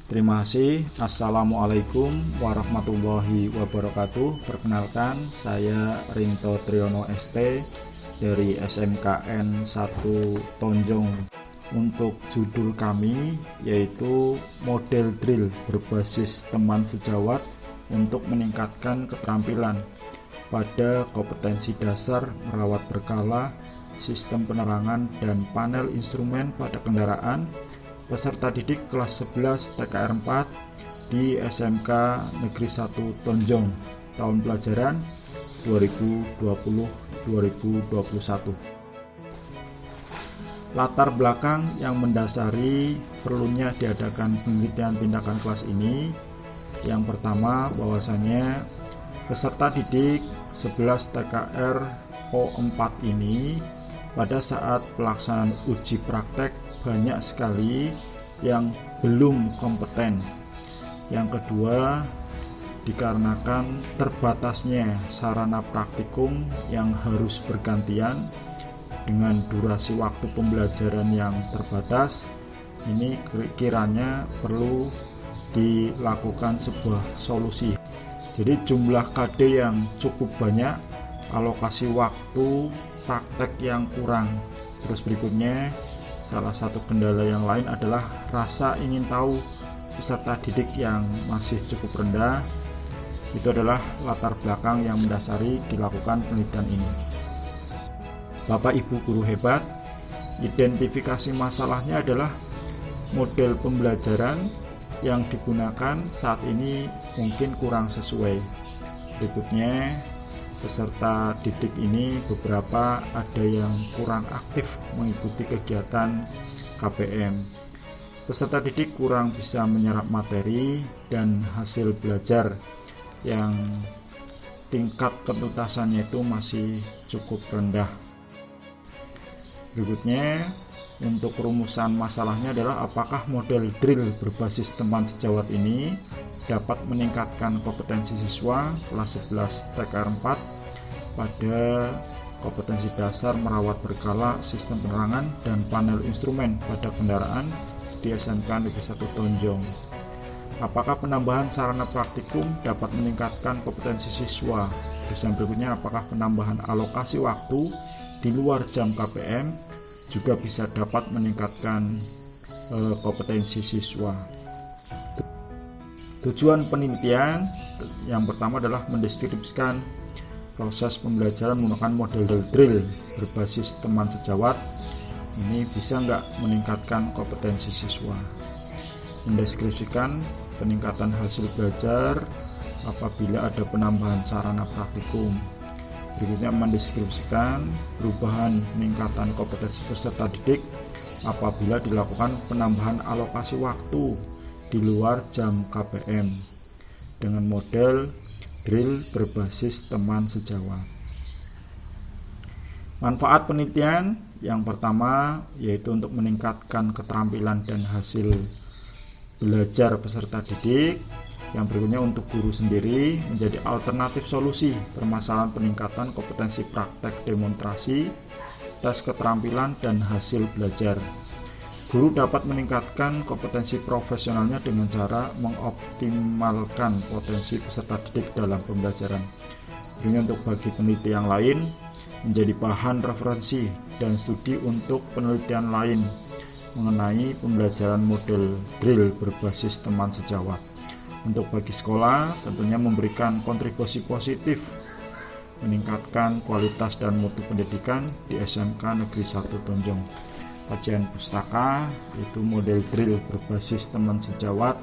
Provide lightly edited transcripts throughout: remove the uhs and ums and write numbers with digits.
Terima kasih. Assalamualaikum warahmatullahi wabarakatuh. Perkenalkan, saya Rinto Triyono ST dari SMKN 1 Tonjong. Untuk judul kami yaitu model drill berbasis teman sejawat untuk meningkatkan keterampilan pada kompetensi dasar merawat berkala, sistem penerangan dan panel instrumen pada kendaraan peserta didik kelas 11 TKR 4 di SMK Negeri 1 Tonjong tahun pelajaran 2020-2021. Latar belakang yang mendasari perlunya diadakan penelitian tindakan kelas ini, yang pertama bahwasanya peserta didik 11 TKR O4 ini pada saat pelaksanaan uji praktek banyak sekali yang belum kompeten. Yang kedua, dikarenakan terbatasnya sarana praktikum yang harus bergantian dengan durasi waktu pembelajaran yang terbatas, ini kiranya perlu dilakukan sebuah solusi. Jadi jumlah KD yang cukup banyak, alokasi waktu praktek yang kurang. Terus berikutnya, salah satu kendala yang lain adalah rasa ingin tahu peserta didik yang masih cukup rendah. Itu adalah latar belakang yang mendasari dilakukan penelitian ini. Bapak Ibu guru hebat, identifikasi masalahnya adalah model pembelajaran yang digunakan saat ini mungkin kurang sesuai. Berikutnya, peserta didik ini beberapa ada yang kurang aktif mengikuti kegiatan KPM. Peserta didik kurang bisa menyerap materi dan hasil belajar yang tingkat ketuntasannya itu masih cukup rendah. Berikutnya, untuk rumusan masalahnya adalah apakah model drill berbasis teman sejawat ini dapat meningkatkan kompetensi siswa kelas 11 TKR 4 pada kompetensi dasar merawat berkala, sistem penerangan dan panel instrumen pada kendaraan di SMK Negeri 1 Tonjong. Apakah penambahan sarana praktikum dapat meningkatkan kompetensi siswa? Terus yang berikutnya, apakah penambahan alokasi waktu di luar jam KPM juga bisa dapat meningkatkan kompetensi siswa? Tujuan penelitian yang pertama adalah mendeskripsikan proses pembelajaran menggunakan model drill berbasis teman sejawat. Ini bisa nggak meningkatkan kompetensi siswa? Mendeskripsikan peningkatan hasil belajar apabila ada penambahan sarana praktikum. Berikutnya, mendeskripsikan perubahan peningkatan kompetensi peserta didik apabila dilakukan penambahan alokasi waktu di luar jam KPM dengan model drill berbasis teman sejawat. Manfaat penelitian yang pertama yaitu untuk meningkatkan keterampilan dan hasil belajar peserta didik. Yang berikutnya, untuk guru sendiri menjadi alternatif solusi permasalahan peningkatan kompetensi praktek demonstrasi, tes keterampilan dan hasil belajar. Guru dapat meningkatkan kompetensi profesionalnya dengan cara mengoptimalkan potensi peserta didik dalam pembelajaran. Ini untuk bagi peneliti yang lain menjadi bahan referensi dan studi untuk penelitian lain mengenai pembelajaran model drill berbasis teman sejawat. Untuk bagi sekolah tentunya memberikan kontribusi positif meningkatkan kualitas dan mutu pendidikan di SMK Negeri 1 Tonjong. Kajian pustaka yaitu model drill berbasis teman sejawat,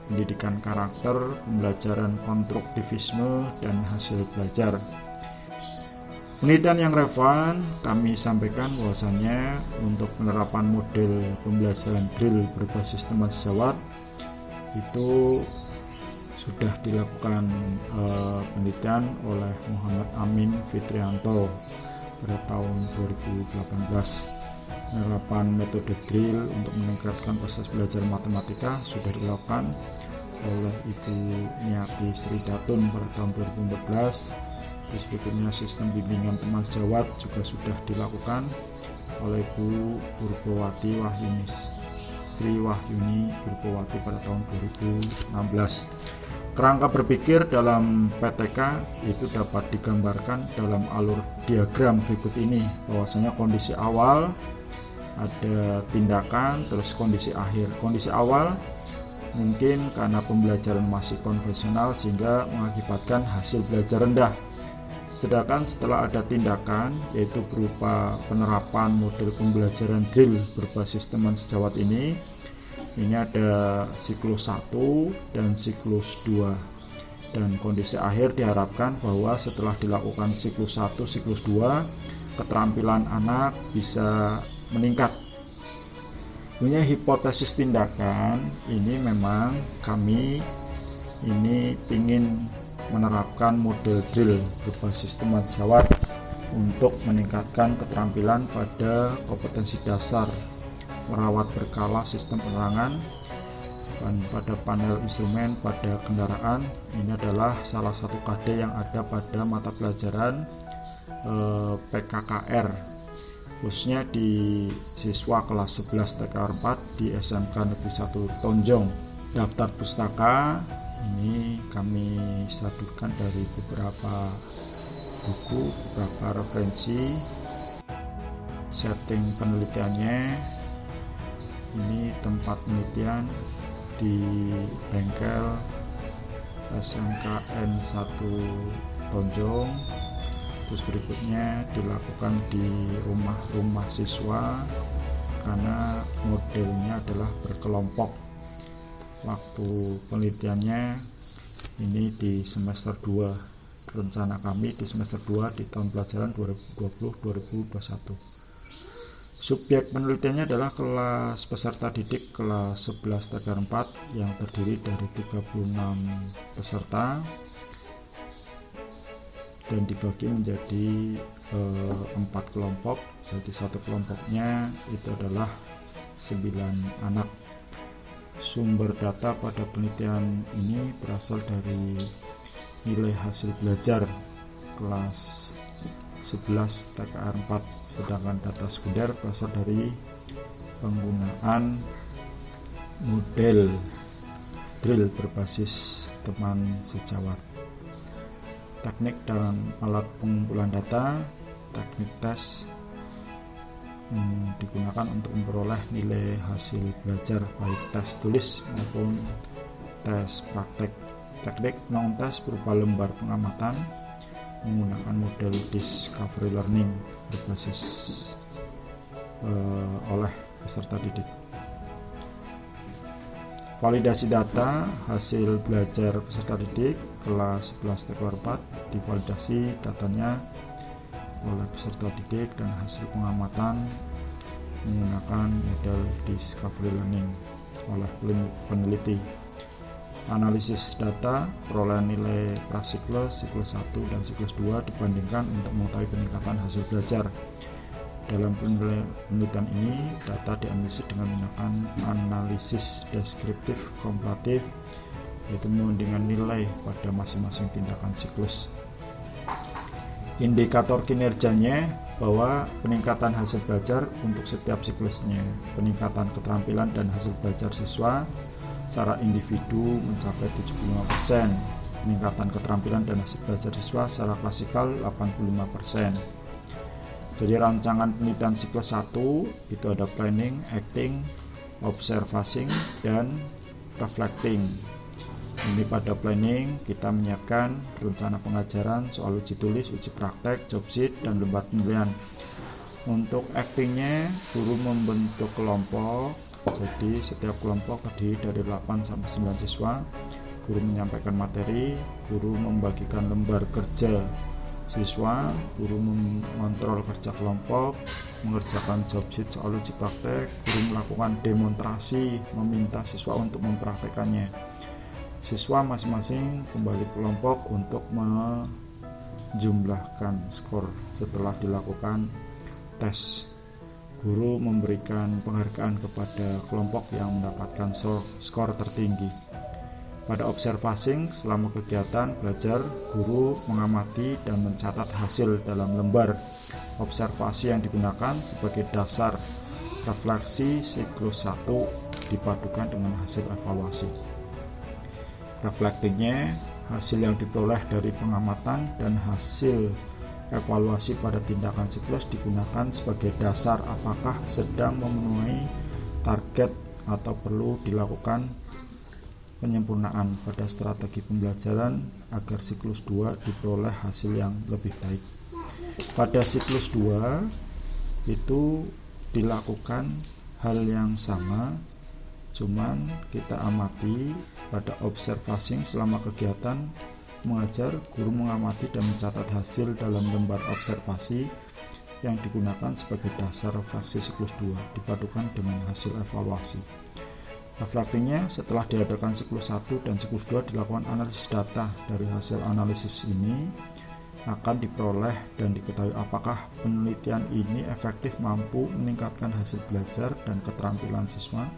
pendidikan karakter, pembelajaran konstruktivisme dan hasil belajar. Penelitian yang relevan kami sampaikan bahwasanya untuk penerapan model pembelajaran drill berbasis teman sejawat itu sudah dilakukan penelitian oleh Muhammad Amin Fitrianto pada tahun 2018. Penerapan metode drill untuk meningkatkan proses belajar matematika sudah dilakukan oleh Ibu Niati Sri Datun pada tahun 2014. Terus berikutnya, sistem bimbingan teman sejawat juga sudah dilakukan oleh Bu Purbowati Wahyunis. Sri Wahyuni Wirbowati pada tahun 2016. Kerangka berpikir dalam PTK itu dapat digambarkan dalam alur diagram berikut ini, bahwasanya kondisi awal ada tindakan, terus kondisi akhir. Kondisi awal mungkin karena pembelajaran masih konvensional sehingga mengakibatkan hasil belajar rendah. Sedangkan setelah ada tindakan, yaitu berupa penerapan model pembelajaran drill berbasis teman sejawat ini ada siklus 1 dan siklus 2. Dan kondisi akhir diharapkan bahwa setelah dilakukan siklus 1, siklus 2, keterampilan anak bisa meningkat. Punya hipotesis tindakan ini memang kami ini ingin menerapkan model drill berbasis teman sejawat untuk meningkatkan keterampilan pada kompetensi dasar merawat berkala sistem penerangan dan pada panel instrumen pada kendaraan. Ini adalah salah satu KD yang ada pada mata pelajaran PKKR, khususnya di siswa kelas 11 TKR 4 di SMK Negeri 1 Tonjong. Daftar pustaka ini kami sadukan dari beberapa buku, beberapa referensi. Setting penelitiannya ini tempat penelitian di bengkel SMKN 1 Tonjong. Terus berikutnya dilakukan di rumah-rumah siswa karena modelnya adalah berkelompok. Waktu penelitiannya ini di semester 2. Rencana kami di semester 2 di tahun pelajaran 2020-2021. Subjek penelitiannya adalah kelas peserta didik kelas 11 TKR 4 yang terdiri dari 36 peserta dan dibagi menjadi 4 kelompok. Jadi satu kelompoknya itu adalah 9 anak. Sumber data pada penelitian ini berasal dari nilai hasil belajar kelas 11 TKR 4, sedangkan data sekunder berasal dari penggunaan model drill berbasis teman sejawat. Teknik dan alat pengumpulan data, teknik tes digunakan untuk memperoleh nilai hasil belajar baik tes tulis maupun tes praktek. Teknik non-tes berupa lembar pengamatan menggunakan model discovery learning berbasis oleh peserta didik. Validasi data hasil belajar peserta didik kelas 11 TKR 4 divalidasi datanya oleh peserta didik dan hasil pengamatan menggunakan model discovery learning oleh peneliti. Analisis data perolehan nilai prasiklus, siklus 1 dan siklus 2 dibandingkan untuk mengetahui peningkatan hasil belajar. Dalam penelitian ini, data dianalisis dengan menggunakan analisis deskriptif komparatif, yaitu membandingkan nilai pada masing-masing tindakan siklus. Indikator kinerjanya bahwa peningkatan hasil belajar untuk setiap siklusnya, peningkatan keterampilan dan hasil belajar siswa secara individu mencapai 75%, peningkatan keterampilan dan hasil belajar siswa secara klasikal 85%. Jadi rancangan penelitian siklus 1 itu ada planning, acting, observing, dan reflecting. Ini pada planning kita menyiapkan rencana pengajaran, soal uji tulis, uji praktek, job sheet, dan lembar penilaian. Untuk actingnya, guru membentuk kelompok. Jadi setiap kelompok terdiri dari 8 sampai 9 siswa. Guru menyampaikan materi, guru membagikan lembar kerja siswa, guru mengontrol kerja kelompok, mengerjakan job sheet soal uji praktek, guru melakukan demonstrasi, meminta siswa untuk mempraktekannya. Siswa masing-masing kembali kelompok untuk menjumlahkan skor setelah dilakukan tes. Guru memberikan penghargaan kepada kelompok yang mendapatkan skor tertinggi. Pada observing, selama kegiatan belajar, guru mengamati dan mencatat hasil dalam lembar observasi yang digunakan sebagai dasar refleksi siklus 1 dipadukan dengan hasil evaluasi. Reflectingnya, hasil yang diperoleh dari pengamatan dan hasil evaluasi pada tindakan siklus digunakan sebagai dasar apakah sedang memenuhi target atau perlu dilakukan penyempurnaan pada strategi pembelajaran agar siklus 2 diperoleh hasil yang lebih baik. Pada siklus 2 itu dilakukan hal yang sama, cuman kita amati pada observasi selama kegiatan mengajar, guru mengamati dan mencatat hasil dalam lembar observasi yang digunakan sebagai dasar refleksi siklus 2 dipadukan dengan hasil evaluasi. Reflectingnya, setelah diadakan siklus 1 dan siklus 2 dilakukan analisis data. Dari hasil analisis ini akan diperoleh dan diketahui apakah penelitian ini efektif mampu meningkatkan hasil belajar dan keterampilan siswa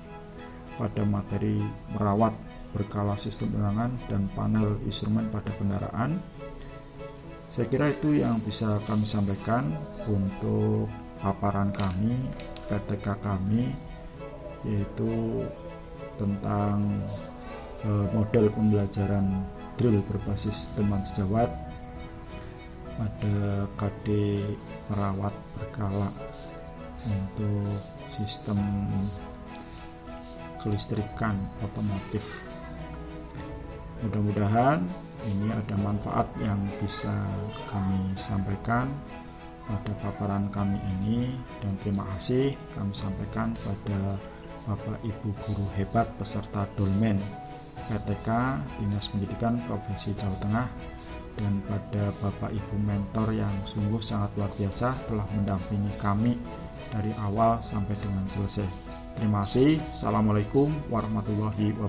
pada materi merawat berkala sistem penerangan dan panel instrumen pada kendaraan. Saya kira itu yang bisa kami sampaikan untuk paparan kami, PTK kami, yaitu tentang model pembelajaran drill berbasis teman sejawat pada KD merawat berkala untuk sistem kelistrikan otomotif. Mudah-mudahan ini ada manfaat yang bisa kami sampaikan pada paparan kami ini, dan terima kasih kami sampaikan pada Bapak Ibu guru hebat peserta Dolmen PTK Dinas Pendidikan Provinsi Jawa Tengah, dan pada Bapak Ibu mentor yang sungguh sangat luar biasa telah mendampingi kami dari awal sampai dengan selesai. Terima kasih. Assalamualaikum warahmatullahi wabarakatuh.